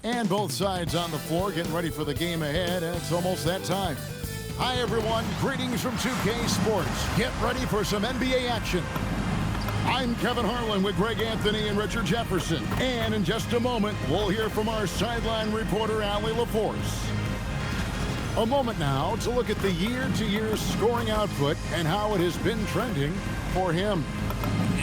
And both sides on the floor getting ready for the game ahead, and it's almost that time. Hi, everyone. Greetings from 2K Sports. Get ready for some NBA action. I'm Kevin Harlan with Greg Anthony and Richard Jefferson. And in just a moment, we'll hear from our sideline reporter, Allie LaForce. A moment now to look at the year-to-year scoring output and how it has been trending for him.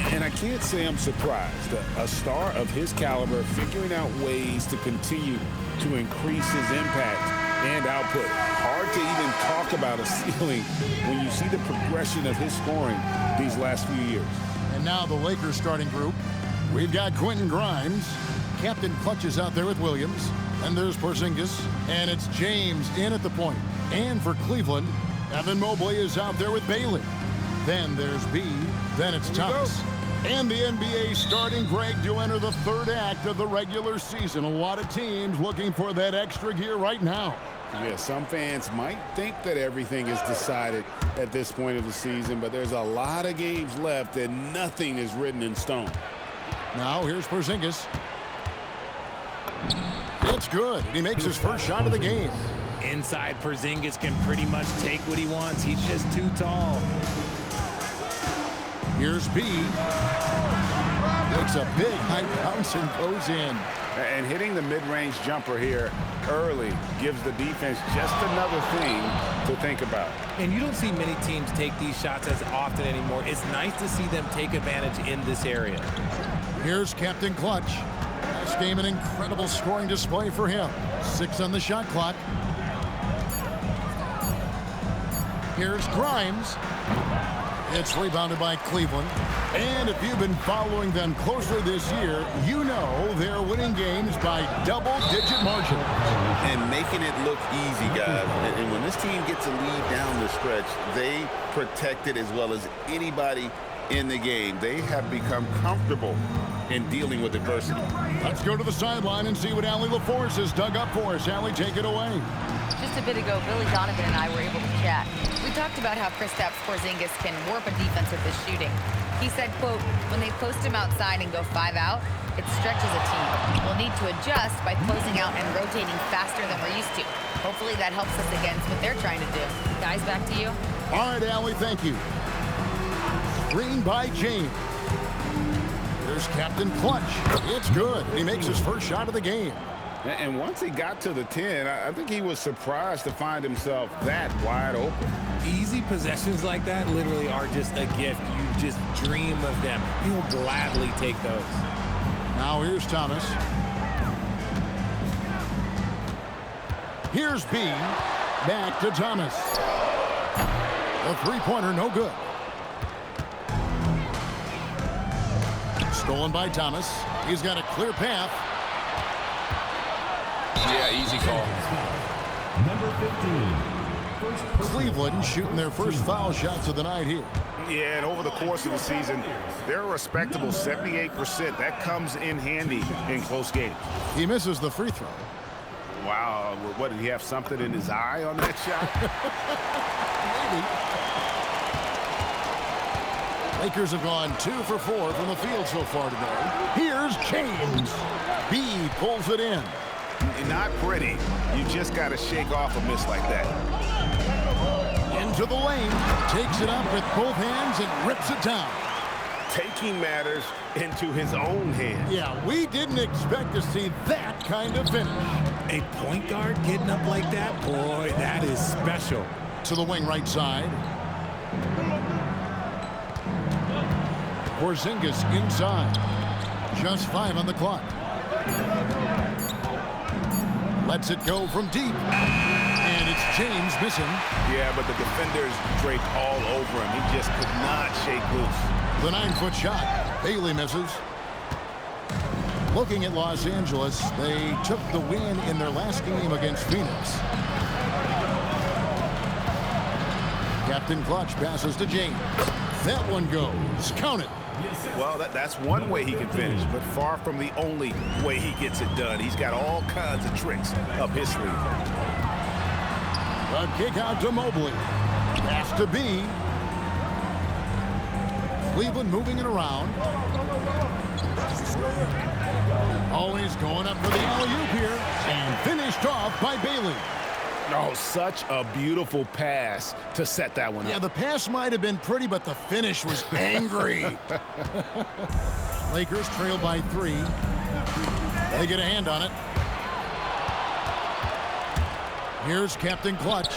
And I can't say I'm surprised. A star of his caliber figuring out ways to continue to increase his impact and output. Hard to even talk about a ceiling when you see the progression of his scoring these last few years. And now the Lakers starting group. We've got Quentin Grimes. Captain Clutch is out there with Williams. And there's Porzingis. And it's James in at the point. And for Cleveland, Evan Mobley is out there with Bailey. Then there's B. Then it's Thomas. And the NBA starting, Greg, to enter the third act of the regular season. A lot of teams looking for that extra gear right now. Yeah, some fans might think that everything is decided at this point of the season, but there's a lot of games left and nothing is written in stone. Now here's Porzingis. It's good. He makes his first shot of the game. Inside, Porzingis can pretty much take what he wants. He's just too tall. Here's B. Makes a big high bounce and goes in. And hitting the mid-range jumper here early gives the defense just another thing to think about. And you don't see many teams take these shots as often anymore. It's nice to see them take advantage in this area. Here's Captain Clutch. This game, an incredible scoring display for him. 6 on the shot clock. Here's Grimes. It's rebounded by Cleveland. And if you've been following them closely this year, you know they're winning games by double-digit margin. And making it look easy, guys. And when this team gets a lead down the stretch, they protect it as well as anybody in the game. They have become comfortable in dealing with adversity. Let's go to the sideline and see what Allie LaForce has dug up for us. Allie, take it away. Just a bit ago, Billy Donovan and I were able to chat. We talked about how Kristaps Porzingis can warp a defense with his shooting. He said, quote, when they post him outside and go 5 out, it stretches a team. We'll need to adjust by closing out and rotating faster than we're used to. Hopefully that helps us against what they're trying to do. Guys, back to you. All right, Allie, thank you. Screen by James. There's Captain Clutch. It's good. He makes his first shot of the game. And once he got to the 10, I think he was surprised to find himself that wide open. Easy possessions like that literally are just a gift. You just dream of them. You'll gladly take those. Now here's Thomas. Here's B. Back to Thomas. The three-pointer, no good. Stolen by Thomas. He's got a clear path. Yeah, easy call. Number 15. Cleveland shooting their first foul shots of the night here. Yeah, and over the course of the season, they're a respectable 78%. That comes in handy in close games. He misses the free throw. Wow, what, did he have something in his eye on that shot? Maybe. Lakers have gone 2 for 4 from the field so far today. Here's James. B pulls it in. Not pretty. You just got to shake off a miss like that. Into the lane. Takes it up with both hands and rips it down. Taking matters into his own hands. Yeah, we didn't expect to see that kind of finish. A point guard getting up like that? Boy, that is special. To the wing right side. Porzingis inside. Just 5 on the clock. Lets it go from deep. And it's James missing. Yeah, but the defenders draped all over him. He just could not shake loose. The 9-foot shot. Bailey misses. Looking at Los Angeles, they took the win in their last game against Phoenix. Captain Clutch passes to James. That one goes. Count it. Well, that's one way he can finish, but far from the only way he gets it done. He's got all kinds of tricks up his sleeve. A kick out to Mobley. Pass to B. Cleveland moving it around. Always going up for the alley-oop here. And finished off by Bailey. Oh, such a beautiful pass to set that one up. Yeah, the pass might have been pretty, but the finish was angry. Lakers trail by 3. They get a hand on it. Here's Captain Clutch.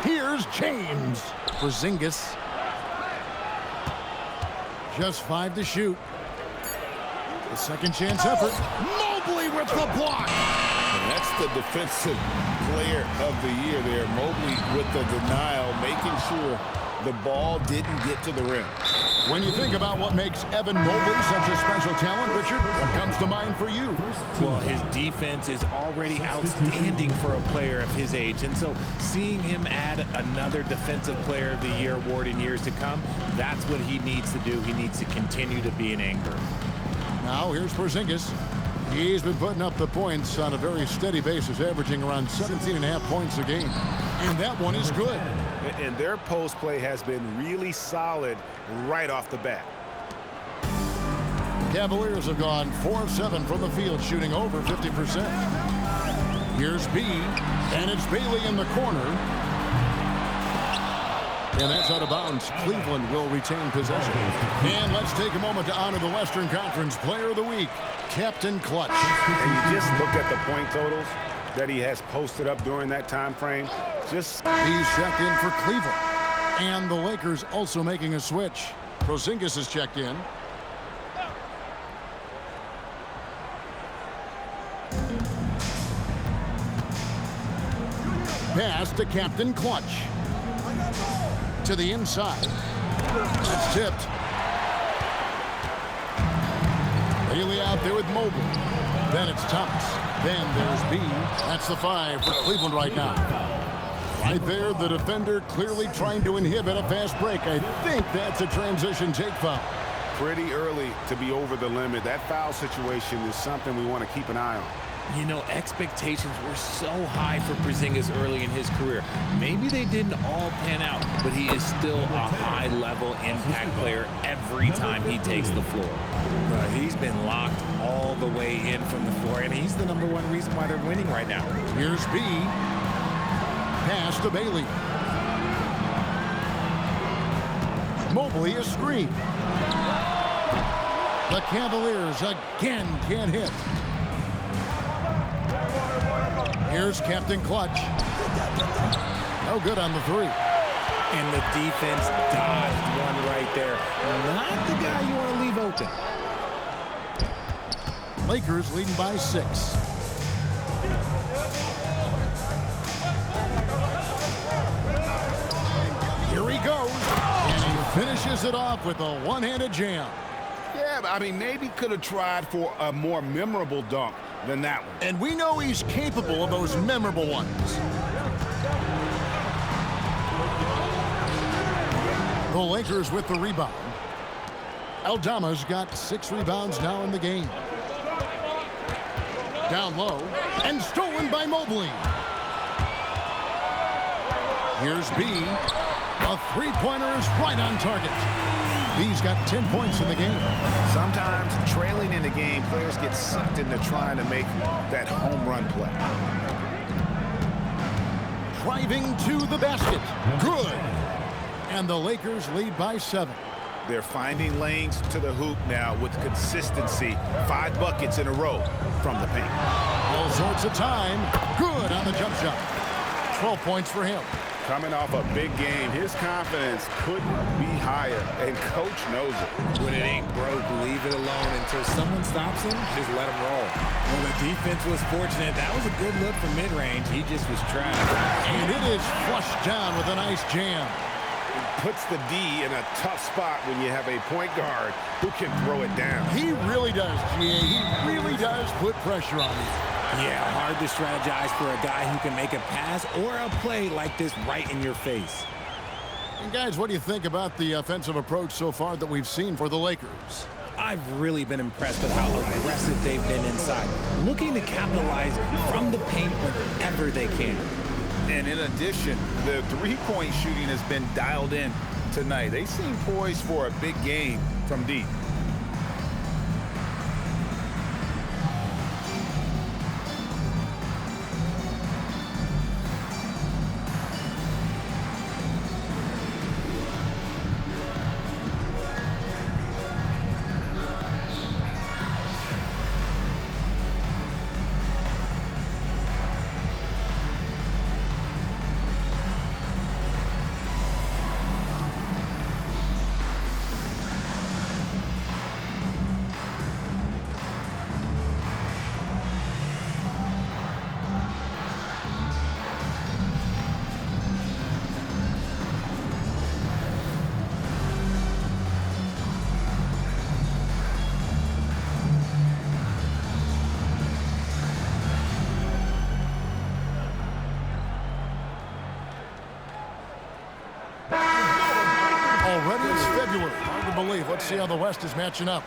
Here's James. Porzingis. Just 5 to shoot. The second chance effort. Mobley with the block. And that's the defensive player of the year there. Mobley with the denial, making sure the ball didn't get to the rim. When you think about what makes Evan Mobley such a special talent, Richard, what comes to mind for you? Well, his defense is already outstanding for a player of his age. And so seeing him add another Defensive Player of the Year award in years to come, that's what he needs to do. He needs to continue to be an anchor. Now here's Porzingis. He's been putting up the points on a very steady basis, averaging around 17.5 points a game. And that one is good. And their post play has been really solid right off the bat. Cavaliers have gone 4 of 7 from the field, shooting over 50%. Here's B, and it's Bailey in the corner. And that's out of bounds. Cleveland will retain possession. And let's take a moment to honor the Western Conference Player of the Week, Captain Clutch. And you just look at the point totals that he has posted up during that time frame. He's checked in for Cleveland. And the Lakers also making a switch. Porzingis is checked in. Pass to Captain Clutch. To the inside. That's tipped. Bailey out there with Mobley. Then it's Thomas. Then there's B. That's the 5 for Cleveland right now. Right there, the defender clearly trying to inhibit a fast break. I think that's a transition take foul. Pretty early to be over the limit. That foul situation is something we want to keep an eye on. You know, expectations were so high for Porzingis early in his career. Maybe they didn't all pan out, but he is still a high-level impact player every time he takes the floor. He's been locked all the way in from the floor, and he's the #1 reason why they're winning right now. Here's B. Pass to Bailey. Mobley a screen. The Cavaliers again can't hit. Here's Captain Clutch. No good on the 3. And the defense dodged one right there. Not the guy you want to leave open. Lakers leading by 6. Here he goes. And he finishes it off with a one-handed jam. Yeah, I mean, maybe could have tried for a more memorable dunk than that one. And we know he's capable of those memorable ones. The Lakers with the rebound. Aldama's got 6 rebounds now in the game. Down low and stolen by Mobley. Here's B. A 3-pointer is right on target. B's got 10 points in the game. Sometimes trailing in the game, players get sucked into trying to make that home run play. Driving to the basket. Good. And the Lakers lead by 7. They're finding lanes to the hoop now with consistency. 5 buckets in a row from the paint. All sorts of time. Good on the jump shot. 12 points for him. Coming off a big game, his confidence couldn't be higher, and coach knows it. When it ain't broke, leave it alone until someone stops him. Just let him roll. Well, the defense was fortunate. That was a good look from mid-range. He just was trapped. And it is flushed down with a nice jam. It puts the D in a tough spot when you have a point guard who can throw it down. He really does, GA. He really does put pressure on you. Yeah, hard to strategize for a guy who can make a pass or a play like this right in your face. And guys, what do you think about the offensive approach so far that we've seen for the Lakers? I've really been impressed with how aggressive they've been inside, looking to capitalize from the paint whenever they can. And in addition, the three-point shooting has been dialed in tonight. They seem poised for a big game from deep. Already it's February. Hard to believe. Let's see how the West is matching up.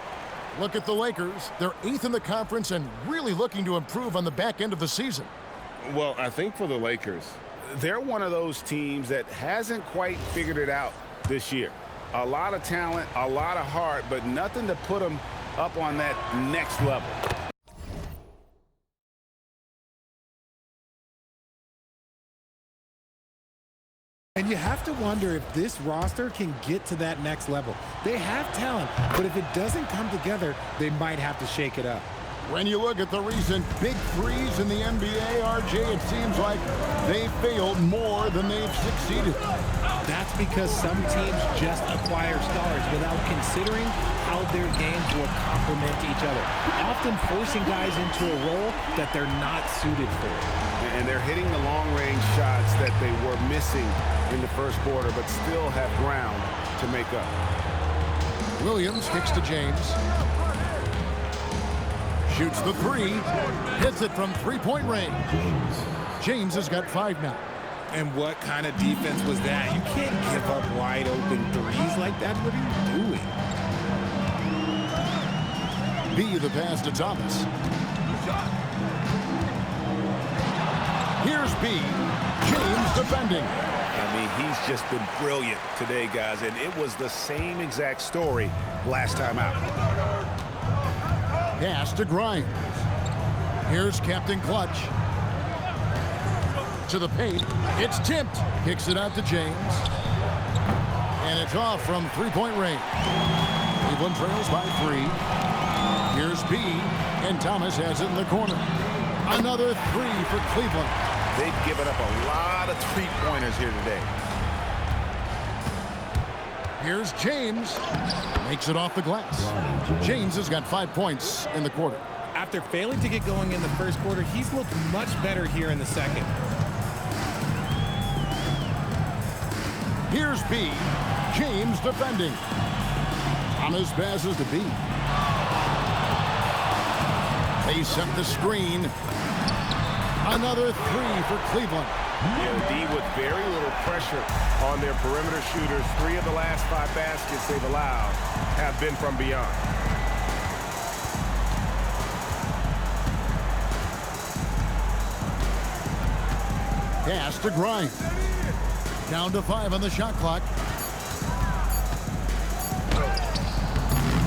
Look at the Lakers. They're 8th in the conference and really looking to improve on the back end of the season. Well, I think for the Lakers, they're one of those teams that hasn't quite figured it out this year. A lot of talent, a lot of heart, but nothing to put them up on that next level. And you have to wonder if this roster can get to that next level. They have talent, but if it doesn't come together, they might have to shake it up. When you look at the recent big threes in the NBA, RJ, it seems like they failed more than they've succeeded. That's because some teams just acquire stars without considering how their games will complement each other, often forcing guys into a role that they're not suited for. And they're hitting the long-range shots that they were missing in the first quarter, but still have ground to make up. Williams kicks to James. Shoots the three. Hits it from three-point range. James has got 5 now. And what kind of defense was that? You can't give up wide open threes like that. What are you doing? B the pass to Thomas. Here's B. James defending. I mean, he's just been brilliant today, guys, and it was the same exact story last time out. Pass to Grimes. Here's Captain Clutch. To the paint. It's tipped. Kicks it out to James. And it's off from three-point range. Cleveland trails by 3. Here's B. And Thomas has it in the corner. Another 3 for Cleveland. They've given up a lot of three-pointers here today. Here's James. Makes it off the glass. James has got 5 points in the quarter. After failing to get going in the first quarter, he's looked much better here in the second. Here's B. James defending. Thomas passes to B. They set the screen. Another 3 for Cleveland. Yeah, D with very little pressure on their perimeter shooters. 3 of the last 5 baskets they've allowed have been from beyond. Pass to Grimes. Down to 5 on the shot clock.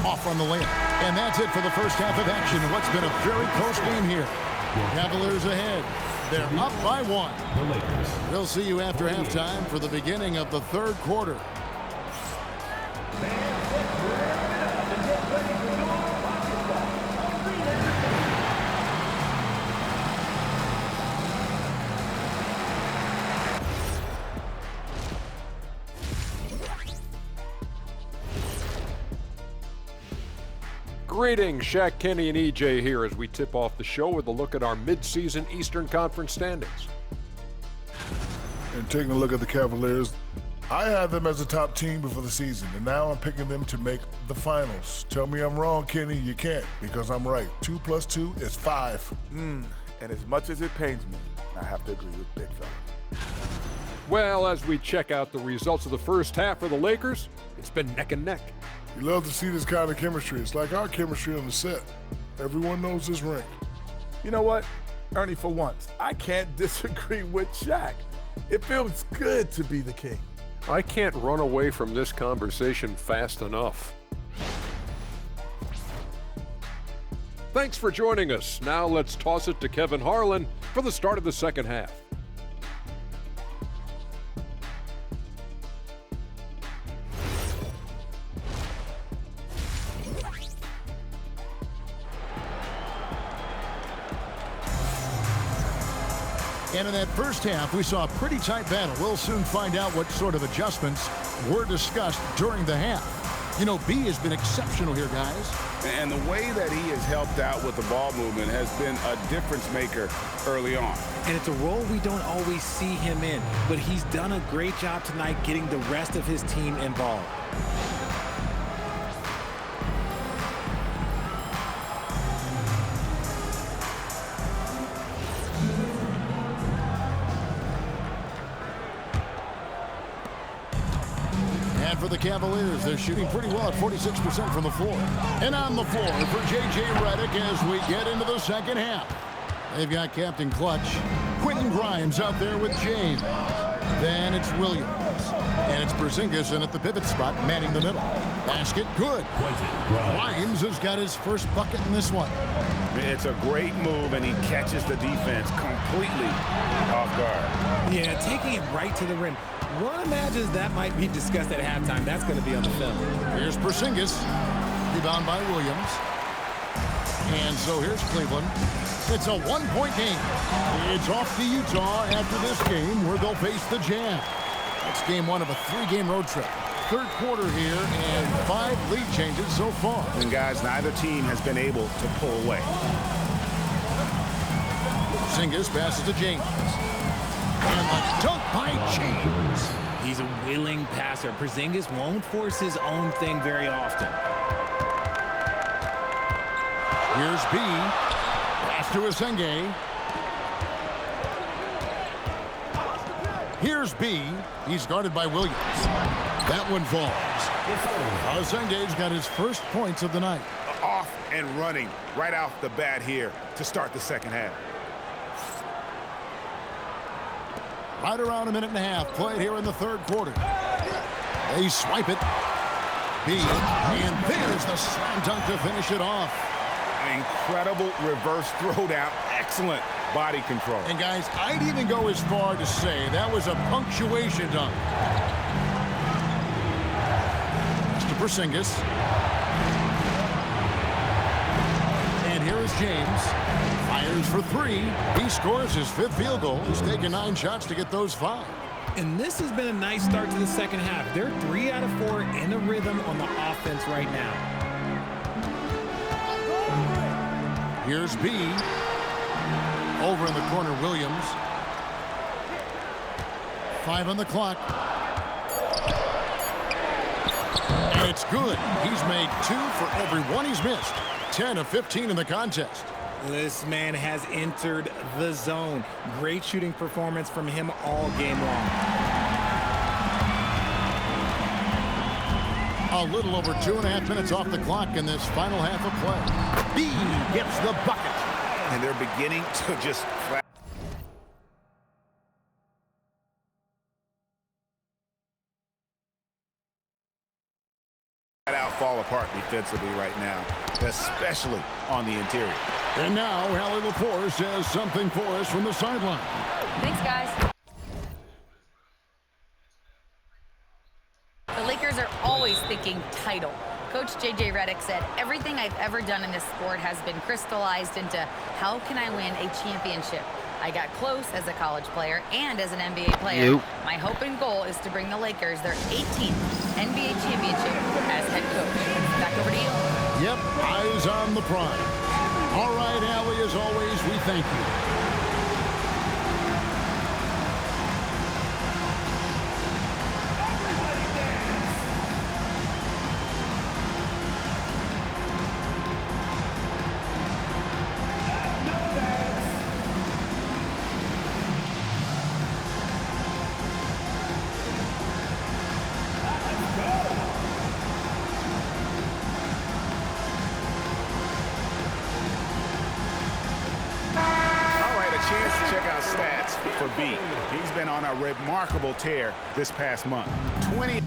Off on the layup. And that's it for the first half of action in what's been a very close game here. Cavaliers ahead. They're up by 1. We'll see you after halftime for the beginning of the third quarter. Greetings, Shaq, Kenny, and EJ here as we tip off the show with a look at our midseason Eastern Conference standings. And taking a look at the Cavaliers, I had them as a top team before the season, and now I'm picking them to make the finals. Tell me I'm wrong, Kenny. You can't, because I'm right. 2 + 2 is 5. And as much as it pains me, I have to agree with Big Fella. Well, as we check out the results of the first half for the Lakers, it's been neck and neck. You love to see this kind of chemistry. It's like our chemistry on the set. Everyone knows this ring. You know what, Ernie, for once, I can't disagree with Shaq. It feels good to be the king. I can't run away from this conversation fast enough. Thanks for joining us. Now let's toss it to Kevin Harlan for the start of the second half. And in that first half, we saw a pretty tight battle. We'll soon find out what sort of adjustments were discussed during the half. You know, B has been exceptional here, guys. And the way that he has helped out with the ball movement has been a difference maker early on. And it's a role we don't always see him in, but he's done a great job tonight getting the rest of his team involved. And for the Cavaliers, they're shooting pretty well at 46% from the floor. And on the floor for J.J. Redick as we get into the second half. They've got Captain Clutch. Quentin Grimes out there with James. Then it's Williams. And it's Porzingis in at the pivot spot, manning the middle. Basket, good. Grimes has got his first bucket in this one. It's a great move, and he catches the defense completely off guard. Yeah, taking it right to the rim. One imagines that might be discussed at halftime. That's going to be on the film. Here's Porzingis. Rebound by Williams. And so here's Cleveland. It's a one-point game. It's off to Utah after this game where they'll face the Jazz. It's game one of a three-game road trip. Third quarter here and 5 lead changes so far. And guys, neither team has been able to pull away. Porzingis passes to James. And the dunk by James. He's a willing passer. Porzingis won't force his own thing very often. Here's B. Pass to Asenge. Here's B. He's guarded by Williams. That one falls. Asenge's got his first points of the night. Off and running right off the bat here to start the second half. Right around a minute and a half played here in the third quarter. They swipe it. B. And there's the slam dunk to finish it off. An incredible reverse throwdown. Excellent body control. And guys, I'd even go as far to say that was a punctuation dunk. Mr. Porzingis. And here is James. Fires for three. He scores his 5th field goal. He's taken 9 shots to get those 5. And this has been a nice start to the second half. They're 3 out of 4 in a rhythm on the offense right now. Here's B. Over in the corner, Williams. 5 on the clock. And it's good. He's made 2 for every 1 he's missed. 10 of 15 in the contest. This man has entered the zone. Great shooting performance from him all game long. A little over 2.5 minutes off the clock in this final half of play. B gets the bucket. And they're beginning to just flat out fall apart defensively right now, especially on the interior. And now, Hallie Lepore says something for us from the sideline. Thanks, guys. The Lakers are always thinking title. Coach J.J. Redick said, everything I've ever done in this sport has been crystallized into how can I win a championship. I got close as a college player and as an NBA player. My hope and goal is to bring the Lakers their 18th NBA championship as head coach. Back over to you. Yep, eyes on the prize. All right, Allie, as always, we thank you. for B. He's been on a remarkable tear this past month. 20.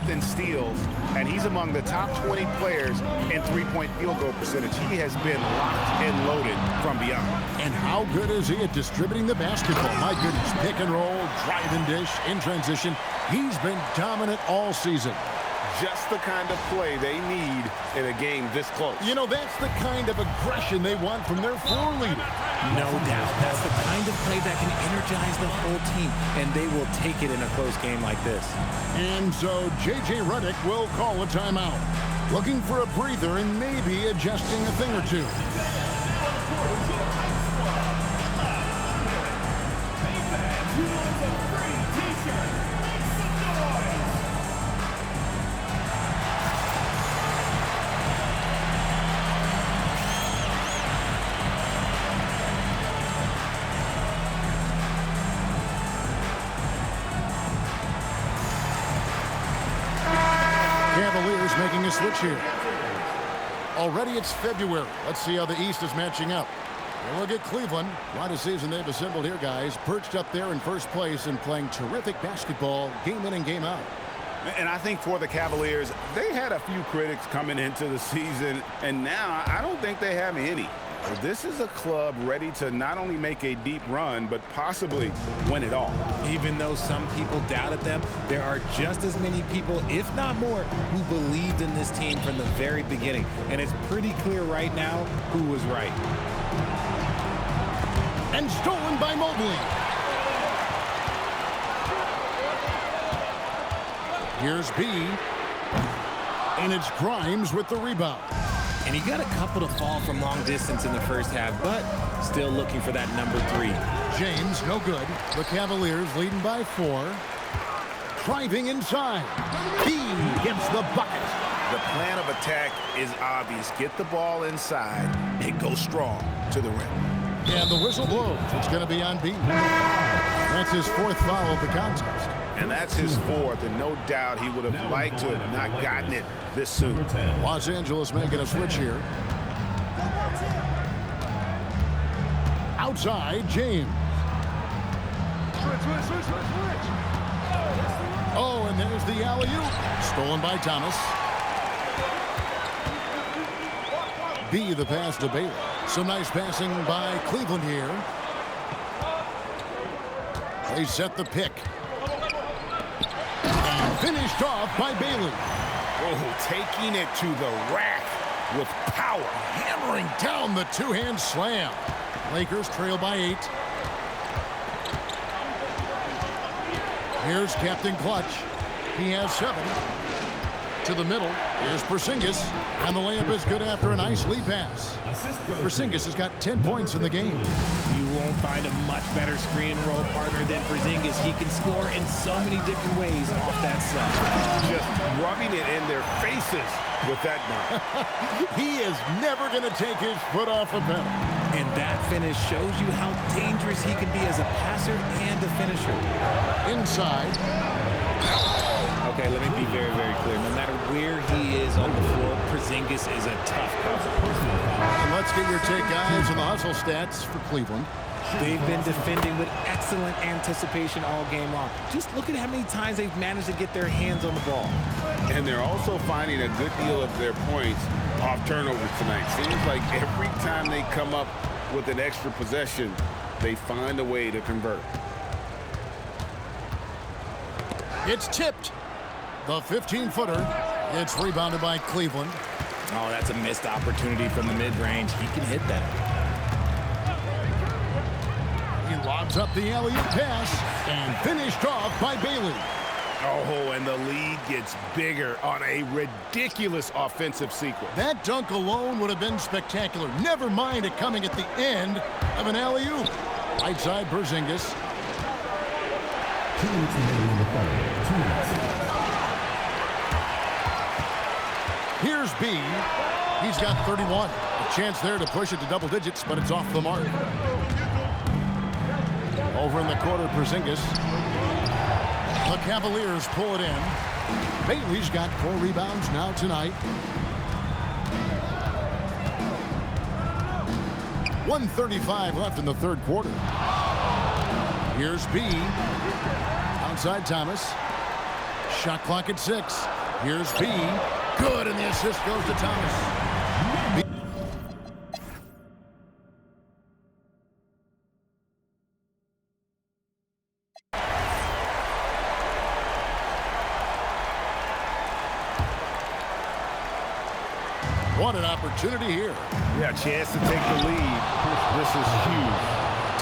In steals, and he's among the top 20 players in three-point field goal percentage. He has been locked and loaded from beyond. And how good is he at distributing the basketball? My goodness, pick and roll, drive and dish, in transition. He's been dominant all season. Just the kind of play they need in a game this close. You know, that's the kind of aggression they want from their floor leader. No doubt. That's the kind of play that can energize the whole team, and they will take it in a close game like this. And so J.J. Redick will call a timeout, looking for a breather and maybe adjusting a thing or two. Cavaliers making a switch here. Already it's February. Let's see how the East is matching up. We'll look at Cleveland. Quite a season they've assembled here, guys. Perched up there in first place and playing terrific basketball game in and game out. And I think for the Cavaliers, they had a few critics coming into the season, and now I don't think they have any. This is a club ready to not only make a deep run, but possibly win it all. Even though some people doubted them, there are just as many people, if not more, who believed in this team from the very beginning. And it's pretty clear right now who was right. And stolen by Mobley. Here's B. And it's Grimes with the rebound. And he got a couple to fall from long distance in the first half, but still looking for that number 3. James, no good. The Cavaliers leading by 4. Driving inside. B gets the bucket. The plan of attack is obvious. Get the ball inside and go strong to the rim. And the whistle blows. It's going to be on B. That's his 4th foul of the contest. And that's his 4th, and no doubt he would have liked to have not gotten it this soon. Los Angeles making a switch here. Outside, James. Oh, and there's the alley-oop. Stolen by Thomas. B, the pass to Bailey. Some nice passing by Cleveland here. They set the pick. And finished off by Bailey. Oh, taking it to the rack with power. Hammering down the two-hand slam. Lakers trail by 8. Here's Captain Clutch. He has 7. To the middle. Here's Porzingis. And the layup is good after a nice lead pass. Porzingis has got 10 points in the game. You won't find a much better screen and roll partner than Porzingis. He can score in so many different ways off that side. Just rubbing it in their faces with that dunk. He is never going to take his foot off the pedal. And that finish shows you how dangerous he can be as a passer and a finisher. Inside. Okay, let me be very, very clear. No matter where he is on the floor, Porzingis is a tough cover. And let's get your take, guys, on the hustle stats for Cleveland. They've been defending with excellent anticipation all game long. Just look at how many times they've managed to get their hands on the ball. And they're also finding a good deal of their points off turnovers tonight. Seems like every time they come up with an extra possession, they find a way to convert. It's tipped. The 15-footer. It's rebounded by Cleveland. Oh, that's a missed opportunity from the mid-range. He can hit that. He lobs up the alley-oop pass and finished off by Bailey. Oh, and the lead gets bigger on a ridiculous offensive sequence. That dunk alone would have been spectacular. Never mind it coming at the end of an alley-oop. Right side, Porzingis. Here's B. He's got 31. A chance there to push it to double digits, but it's off the mark. Over in the corner, Porzingis. The Cavaliers pull it in. Bailey's got 4 rebounds now tonight. 1:35 left in the third quarter. Here's B. Outside Thomas. Shot clock at 6. Here's B. Good, and the assist goes to Thomas. What an opportunity here. Yeah, chance to take the lead. This is huge.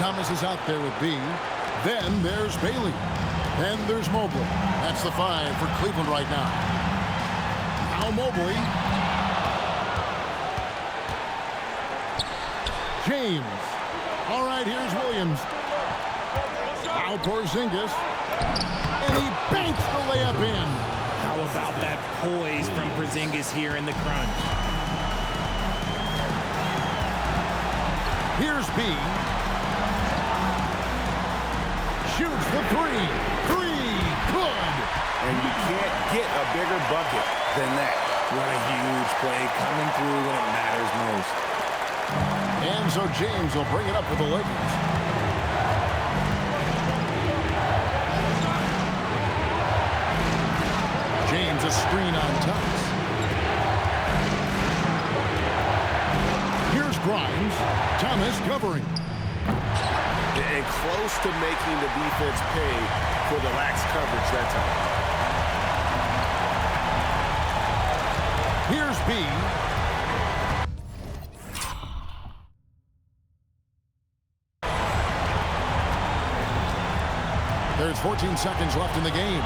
Thomas is out there with B. Then there's Bailey. Then there's Mobley. That's the 5 for Cleveland right now. Now Mobley. James. All right, here's Williams. Now Porzingis. And he banks the layup in. How about that poise from Porzingis here in the crunch? Here's B. Shoots the 3. 3. Good. And you can't get a bigger bucket than that. What a huge play coming through when it matters most. And so James will bring it up for the Lakers. James a screen on Thomas. Here's Grimes. Thomas covering. And close to making the defense pay for the lax coverage that time. Here's B. There's 14 seconds left in the game.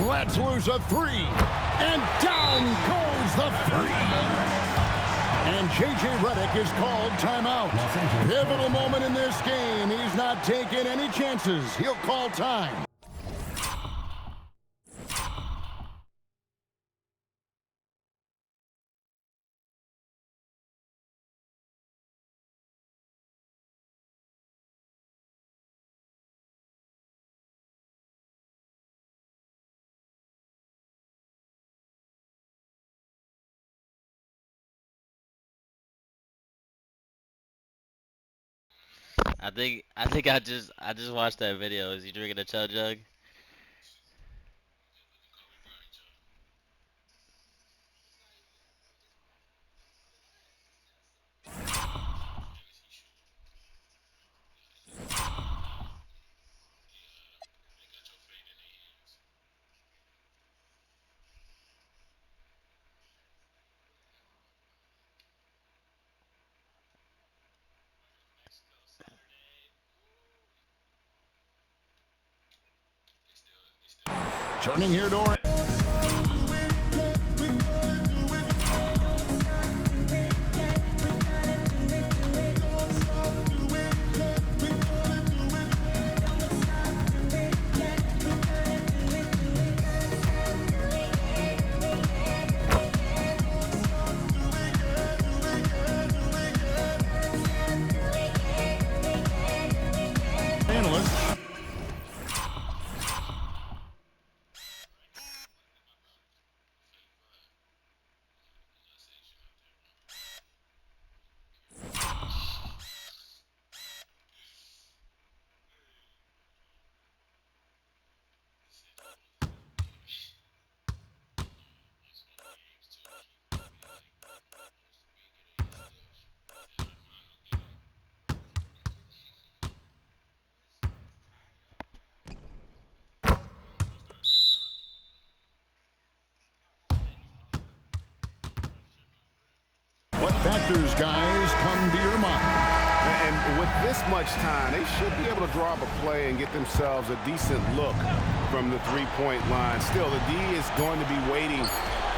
Let's lose a 3. And down goes the 3. And J.J. Redick is called timeout. Pivotal moment in this game. He's not taking any chances. He'll call time. I think I just watched that video. Is he drinking a chug jug? Turning here to analyst. What factors, guys, come to your mind? And with this much much time. They should be able to draw up a play and get themselves a decent look from the three-point line. Still, the D is going to be waiting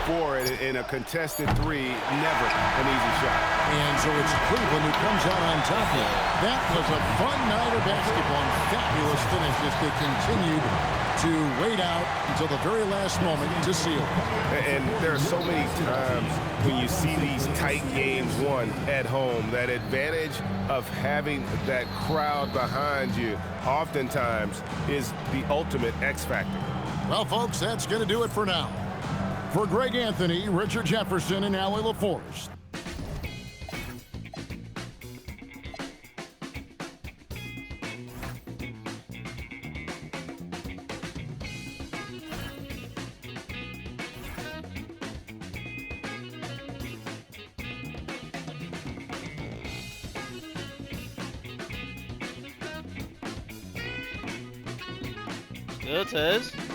for it in a contested three. Never an easy shot. And so it's Cleveland who comes out on top here. That was a fun night of basketball and fabulous finish as they continued to wait out until the very last moment to seal. And there are so many times when you see these tight games won at home, that advantage of having that crowd behind you oftentimes is the ultimate X factor. Well, folks, that's going to do it for now. For Greg Anthony, Richard Jefferson, and Allie LaForce. Good, Tez.